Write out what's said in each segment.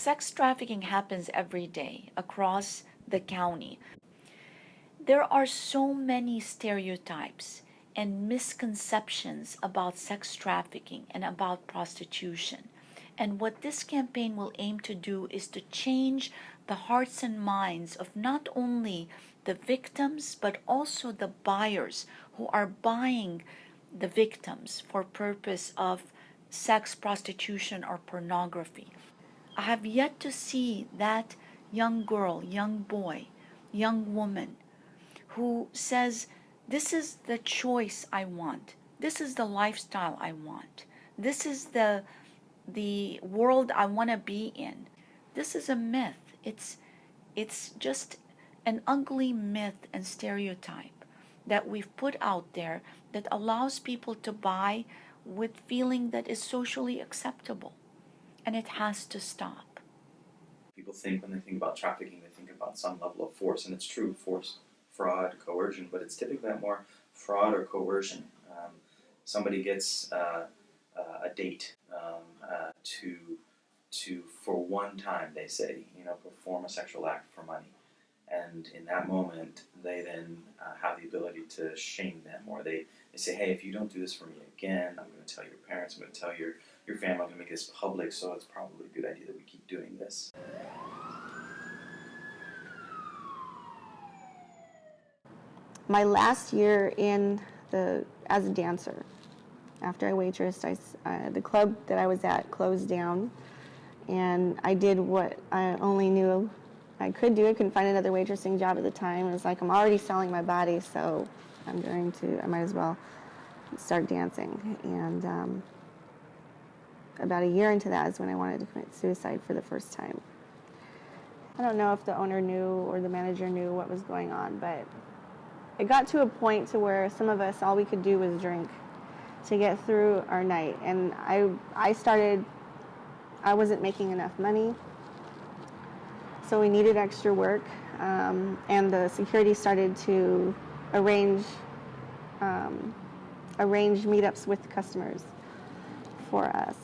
Sex trafficking happens every day across the county. There are so many stereotypes and misconceptions about sex trafficking and about prostitution. And what this campaign will aim to do is to change the hearts and minds of not only the victims but also the buyers who are buying the victims for purpose of sex, prostitution, or pornography. I have yet to see that young girl, young boy, young woman who says, this is the choice I want. This is the lifestyle I want. This is the world I want to be in. This is a myth. It's just an ugly myth and stereotype that we've put out there that allows people to buy with feeling that is socially acceptable. And it has to stop. People think when they think about trafficking, they think about some level of force, and it's true, force, fraud, coercion, but it's typically more fraud or coercion. Somebody gets a date to for one time, they say, perform a sexual act for money. And in that moment, they then have the ability to shame them, or they say, hey, if you don't do this for me again, I'm going to tell your parents, I'm going to tell your family, I'm going to make this public, so it's probably a good idea that we keep doing this. My last year as a dancer, after I waitressed, the club that I was at closed down, and I did what I only knew I could do. I couldn't find another waitressing job at the time. It was like, I'm already selling my body, so I might as well start dancing. And about a year into that is when I wanted to commit suicide for the first time. I don't know if the owner knew or the manager knew what was going on, but it got to a point to where some of us, all we could do was drink to get through our night. And I wasn't making enough money, so we needed extra work, and the security started to arrange meetups with customers for us.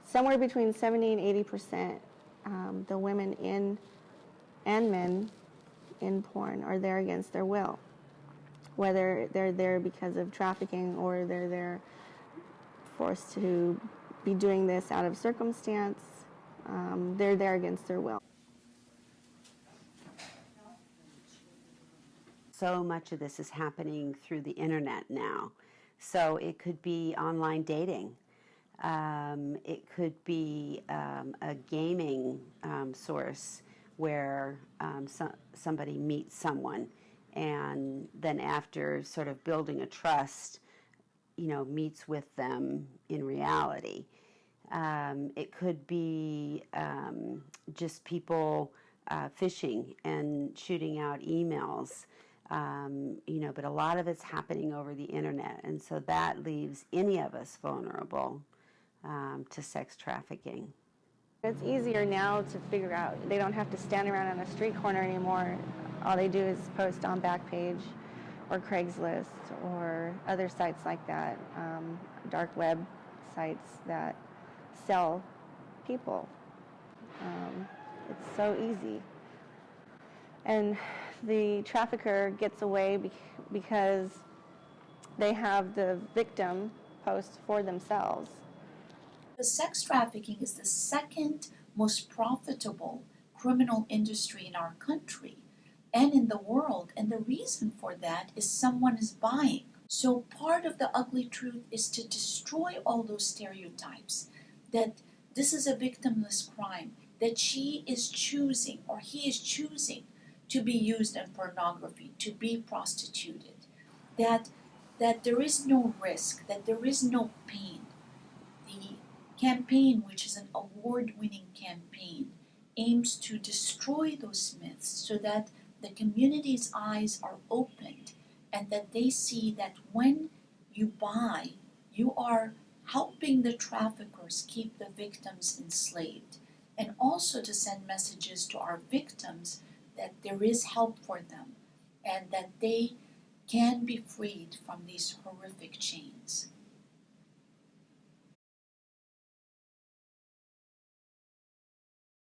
Somewhere between 70 and 80%, the women and men in porn are there against their will, whether they're there because of trafficking or they're there forced to be doing this out of circumstance. They're there against their will. So much of this is happening through the internet now. So it could be online dating. It could be a gaming source where somebody meets someone, and then after sort of building a trust, meets with them in reality. It could be just people phishing and shooting out emails, but a lot of it's happening over the internet, and so that leaves any of us vulnerable to sex trafficking. It's easier now to figure out. They don't have to stand around on a street corner anymore. All they do is post on Backpage or Craigslist or other sites like that, dark web sites that sell people. It's so easy. And the trafficker gets away because they have the victim post for themselves. The sex trafficking is the second most profitable criminal industry in our country and in the world, and the reason for that is someone is buying. So part of the ugly truth is to destroy all those stereotypes that this is a victimless crime, that she is choosing or he is choosing to be used in pornography, to be prostituted, that there is no risk, that there is no pain. The campaign, which is an award-winning campaign, aims to destroy those myths so that the community's eyes are opened and that they see that when you buy, you are helping the traffickers keep the victims enslaved, and also to send messages to our victims that there is help for them and that they can be freed from these horrific chains.